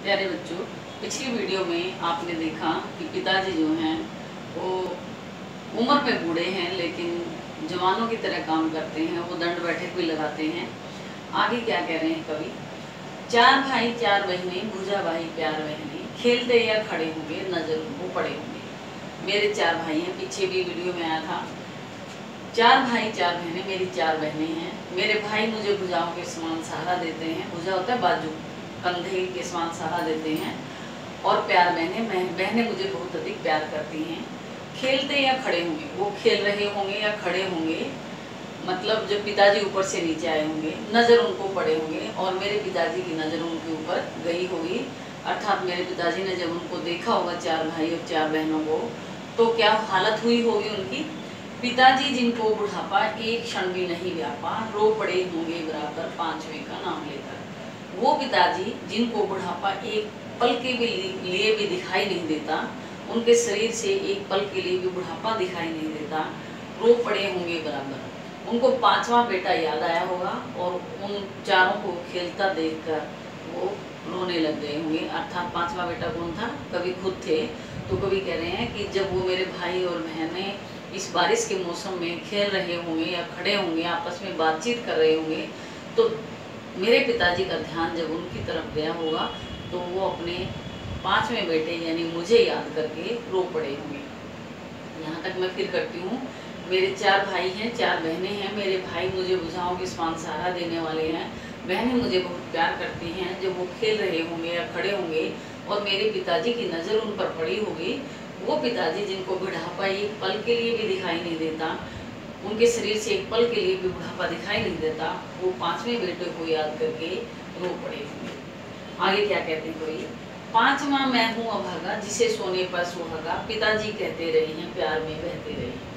प्यारे बच्चों, पिछली वीडियो में आपने देखा कि पिताजी जो हैं वो उम्र में बूढ़े हैं लेकिन जवानों की तरह काम करते हैं। वो दंड बैठक भी लगाते हैं। आगे क्या कह रहे हैं कवि? चार भाई चार बहनें, भूजा भाई प्यार बहनें, खेलते या खड़े होंगे नजर उनको पड़े होंगे। मेरे चार भाई हैं, पीछे भी वीडियो में आया था। चार भाई चार बहनें, मेरी चार बहनें हैं। मेरे भाई मुझे भुजाओं के समान सहारा देते हैं। भुजा होता है बाजू, कंधे के समान सहारा देते हैं। और प्यार बहनें मुझे बहुत अधिक प्यार करती हैं। खेलते या खड़े होंगे, वो खेल रहे होंगे या खड़े होंगे, मतलब जब पिताजी ऊपर से नीचे आए होंगे नज़र उनको पड़े होंगे और मेरे पिताजी की नज़र उनके ऊपर गई होगी। अर्थात मेरे पिताजी ने जब उनको देखा होगा, चार भाई और चार बहनों को, तो क्या हालत हुई होगी उनकी। पिताजी जिनको बुढ़ापा एक क्षण भी नहीं व्यापा, रो पड़े होंगे बराबर पांचवें का नाम लेकर। वो पिताजी जिनको बुढ़ापा एक पल के लिए भी दिखाई नहीं देता, उनके शरीर से एक पल के लिए भी बुढ़ापा दिखाई नहीं देता, रो पड़े होंगे बराबर। उनको पांचवा बेटा याद आया होगा और उन चारों को खेलता देखकर वो रोने लग गए होंगे। अर्थात पांचवा बेटा कौन था? कवि खुद थे। तो कवि कह रहे हैं कि जब वो मेरे भाई और बहनें इस बारिश के मौसम में खेल रहे होंगे या खड़े होंगे, आपस में बातचीत कर रहे होंगे, तो मेरे पिताजी का ध्यान जब उनकी तरफ गया होगा तो वो अपने पांचवें बेटे यानी मुझे याद करके रो पड़े होंगे। यहाँ तक मैं फिर करती हूँ। मेरे चार भाई हैं, चार बहनें हैं। मेरे भाई मुझे भुजाओं के समान सहारा देने वाले हैं। बहनें मुझे बहुत प्यार करती हैं। जब वो खेल रहे होंगे या खड़े होंगे और मेरे पिताजी की नज़र उन पर पड़ी होगी, वो पिताजी जिनको बुढ़ापा एक पल के लिए भी दिखाई नहीं देता, उनके शरीर से एक पल के लिए भी बुढ़ापा दिखाई नहीं देता, वो पांचवें बेटे को याद करके रो पड़े होंगे। आगे क्या कहते हैं कोई? पांचवा मैं हूँ अभागा, जिसे सोने पर सुहागा, पिताजी कहते रहे हैं प्यार में बहते रहे हैं।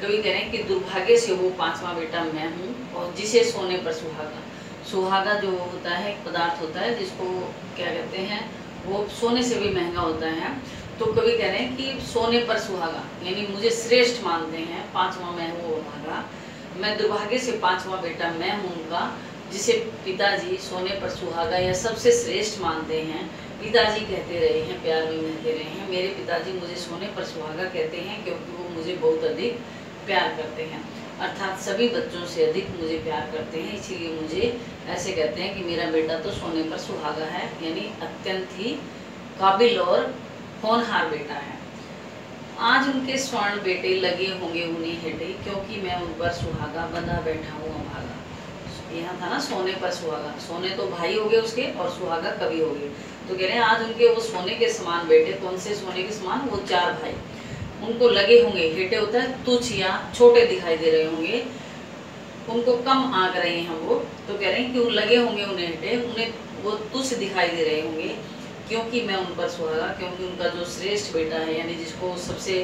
कवि कह रहे हैं कि दुर्भाग्य से वो पांचवा बेटा मैं हूँ और जिसे सोने पर सुहागा। सुहागा जो होता है एक पदार्थ होता है जिसको क्या कहते हैं, वो सोने से भी महंगा होता है। तो कवि कह रहे हैं कि सोने पर सुहागा यानी मुझे श्रेष्ठ मानते हैं। पांचवा मैं हूँ अभागा, मैं दुर्भाग्य से पांचवा बेटा मैं हूँ उनका, जिसे पिताजी सोने पर सुहागा या सबसे श्रेष्ठ मानते हैं। पिताजी कहते रहे हैं प्यार में बहते रहे हैं। मेरे पिताजी मुझे सोने पर सुहागा कहते हैं क्योंकि वो मुझे बहुत अधिक प्यार करते हैं। अर्थात सभी बच्चों से अधिक मुझे प्यार करते हैं, इसीलिए मुझे ऐसे कहते हैं कि मेरा बेटा तो सोने पर सुहागा है, यानी अत्यंत ही काबिल और होनहार बेटा है। आज उनके स्वर्ण बेटे लगे होंगे उन्हीं हेटे, क्योंकि मैं उन पर सुहागा बंधा बैठा हूँ अभागा। यहाँ था ना सोने पर सुहागा, सोने तो भाई हो गए उसके और सुहागा कवि हो गए। तो कह रहे हैं आज उनके वो सोने के समान बेटे, कौन से सोने के समान? वो चार भाई, उनको लगे होंगे, हेटे होता है तुच्छ या छोटे दिखाई दे रहे होंगे, उनको कम आंक रहे हैं वो। तो कह रहे हैं कि वो लगे होंगे उन्हें हेटे, उन्हें वो तुच्छ दिखाई दे रहे होंगे, क्योंकि मैं उन पर सुहागा, क्योंकि उनका जो श्रेष्ठ बेटा है यानी जिसको सबसे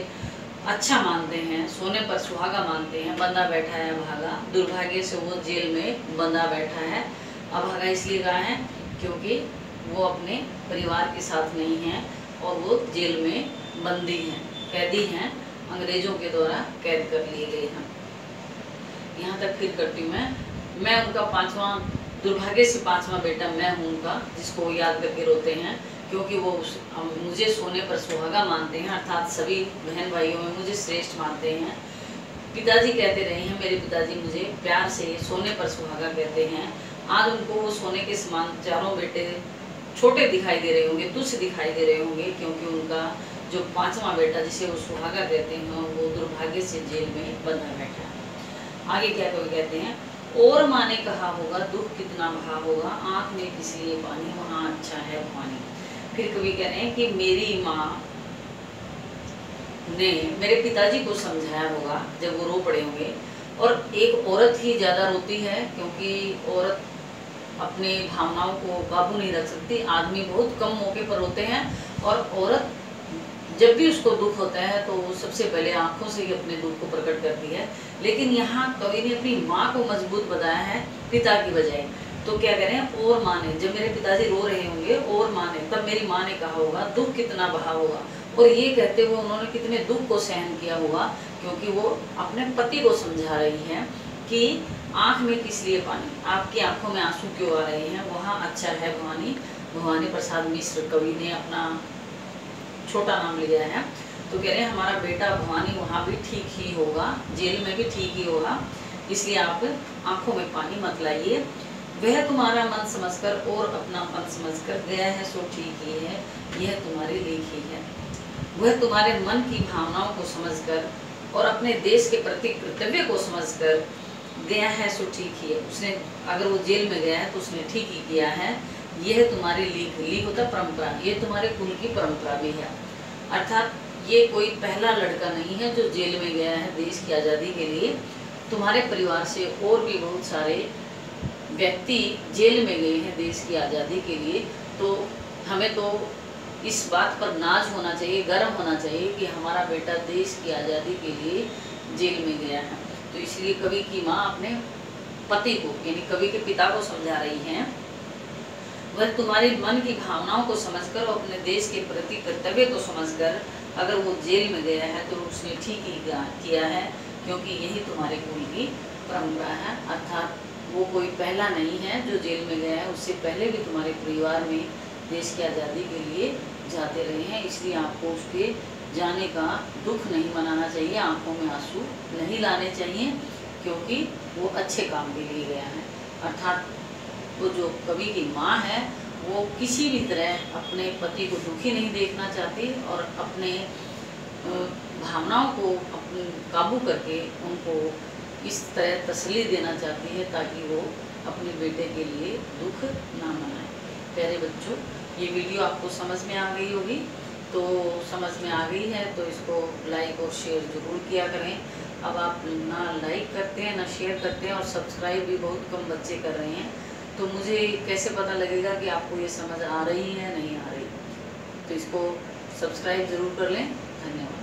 अच्छा मानते हैं, सोने पर सुहागा मानते हैं, बंधा बैठा है अभागा। दुर्भाग्य से वो जेल में बंधा बैठा है। अभागा इसलिए कहा है क्योंकि वो अपने परिवार के साथ नहीं है और वो जेल में बंदी हैं, कैदी हैं, अंग्रेजों के द्वारा कैद कर लिए गए हैं। यहाँ तक फिर करती हूँ मैं उनका पांचवा, दुर्भाग्य से पांचवा बेटा मैं हूँ उनका, जिसको याद करके रोते हैं क्योंकि वो मुझे सोने पर सुहागा मानते हैं। अर्थात सभी बहन भाइयों में मुझे श्रेष्ठ मानते हैं। पिताजी कहते रहे हैं, मेरे पिताजी मुझे प्यार से सोने पर सुहागा कहते हैं। आज उनको वो सोने के समान चारों बेटे छोटे दिखाई दे रहे होंगे, तुच्छ दिखाई दे रहे होंगे, क्योंकि उनका जो पांचवा बेटा जिसे वो सुहागा कहते हैं वो दुर्भाग्य से जेल में बंधा बैठा है। आगे क्या कहते हैं? और माँ ने कहा होगा दुख कितना बहा होगा, आँख में किस लिए पानी, वहाँ अच्छा है पानी। फिर कवि कह रहे हैं कि मेरी माँ ने मेरे पिताजी को समझाया होगा जब वो रो पड़े होंगे। और एक औरत ही ज़्यादा रोती है क्योंकि औरत अपने भावनाओं को काबू नहीं रख सकती। आदमी बहुत कम मौके पर रोते हैं और औरत जब भी उसको दुख होता है तो वो सबसे पहले आंखों से ही अपने दुख को प्रकट करती है। लेकिन यहाँ कवि ने अपनी माँ को मजबूत बताया है पिता की बजाय। तो क्या कह रहे हैं? और माँ ने, जब मेरे पिताजी रो रहे होंगे और माँ ने, तब मेरी माँ ने कहा होगा दुख कितना बहा होगा। और ये कहते हुए उन्होंने कितने दुख को सहन किया होगा, क्योंकि वो अपने पति को समझा रही हैं कि आँख में किस लिए पानी, आपकी आंखों में आंसू क्यों आ रहे हैं, वहाँ अच्छा है पानी, भवानी प्रसाद मिश्र कवि ने अपना छोटा नाम लिया है। तो कह रहे हैं हमारा बेटा भवानी वहाँ भी ठीक ही होगा, जेल में भी ठीक ही होगा, इसलिए आप आंखों में पानी मत लाइए। वह तुम्हारा मन समझकर और अपनापन समझकर गया है सो ठीक ही है, यह तुम्हारे लेख ही है। वह तुम्हारे मन की भावनाओं को समझकर और अपने देश के प्रति कर्तव्य को समझकर गया है सो ठीक ही है। उसने अगर वो जेल में गया है तो उसने ठीक ही किया है। यह तुम्हारे लीक होता परंपरा, ये तुम्हारे कुल की परंपरा भी है। अर्थात ये कोई पहला लड़का नहीं है जो जेल में गया है देश की आज़ादी के लिए। तुम्हारे परिवार से और भी बहुत सारे व्यक्ति जेल में गए हैं देश की आज़ादी के लिए। तो हमें तो इस बात पर नाज होना चाहिए, गर्व होना चाहिए कि हमारा बेटा देश की आज़ादी के लिए जेल में गया है। तो इसलिए कवि की माँ अपने पति को यानी कवि के पिता को समझा रही हैं, वह तुम्हारे मन की भावनाओं को समझकर और अपने देश के प्रति कर्तव्य को समझकर अगर वो जेल में गया है तो उसने ठीक ही किया है, क्योंकि यही तुम्हारे कुल की परंपरा है। अर्थात वो कोई पहला नहीं है जो जेल में गया है, उससे पहले भी तुम्हारे परिवार में देश की आज़ादी के लिए जाते रहे हैं। इसलिए आपको उसके जाने का दुख नहीं मनाना चाहिए, आंखों में आंसू नहीं लाने चाहिए, क्योंकि वो अच्छे काम के लिए गया है। अर्थात वो जो कवि की माँ है वो किसी भी तरह अपने पति को दुखी नहीं देखना चाहती और अपने भावनाओं को अपने काबू करके उनको इस तरह तसल्ली देना चाहती है ताकि वो अपने बेटे के लिए दुख ना मनाए। प्यारे बच्चों, ये वीडियो आपको समझ में आ गई होगी, तो समझ में आ गई है तो इसको लाइक और शेयर ज़रूर किया करें। अब आप ना लाइक करते हैं ना शेयर करते हैं और सब्सक्राइब भी बहुत कम बच्चे कर रहे हैं, तो मुझे कैसे पता लगेगा कि आपको ये समझ आ रही है नहीं आ रही। तो इसको सब्सक्राइब ज़रूर कर लें। धन्यवाद।